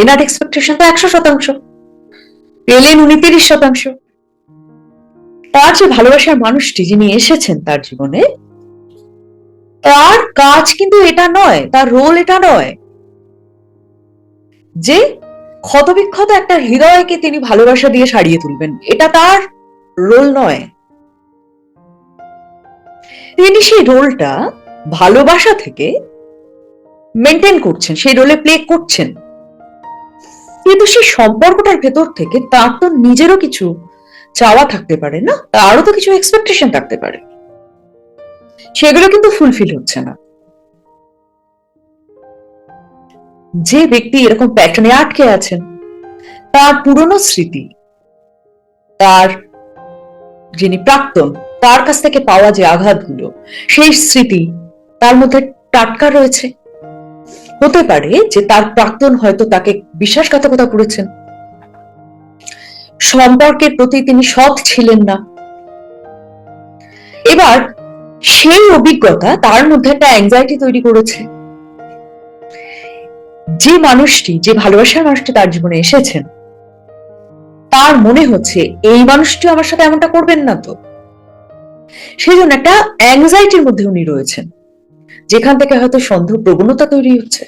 এনার এক্সপেকটেশন তো 100%, পেলেন উনি 30%। তার যে ভালোবাসার মানুষটি যিনি এসেছেন তার জীবনে, তার কাজ কিন্তু এটা নয়, তার রোল এটা নয় যে ক্ষতবিক্ষত একটা হৃদয়কে তিনি ভালোবাসা দিয়ে সারিয়ে তুলবেন, এটা তার রোল নয়। তিনি সেই রোলটা ভালোবাসা থেকে মেনটেন করছেন, সেই রোলে প্লে করছেন, কিন্তু সেই সম্পর্কটার ভেতর থেকে তার তো নিজেরও কিছু চাওয়া থাকতে পারে না, তারও তো কিছু এক্সপেকটেশন থাকতে পারে, সেগুলো কিন্তু ফুলফিল হচ্ছে না। যে ব্যক্তি এরকম প্যাটার্নে আটকে আছেন, তার পুরনো স্মৃতি, তার যিনি প্রাক্তন, তার কাছ থেকে পাওয়া যে আঘাতগুলো, সেই স্মৃতি তার মধ্যে টাটকা রয়েছে। হতে পারে যে তার প্রাক্তন হয়তো তাকে বিশ্বাসঘাতকতা করেছেন, সম্পর্কের প্রতি তিনি সৎ ছিলেন না। এবার সেই অভিজ্ঞতা তার মধ্যে একটা অ্যাংজাইটি তৈরি করেছে। যে মানুষটি, যে ভালোবাসার মানুষটি তার জীবনে এসেছেন, তার মনে হচ্ছে এই মানুষটি আমার সাথে এমনটা করবেন না তো, সেই জন্য একটা অ্যাংজাইটির মধ্যে উনি রয়েছেন, যেখান থেকে হয়তো সন্দেহ প্রবণতা তৈরি হচ্ছে।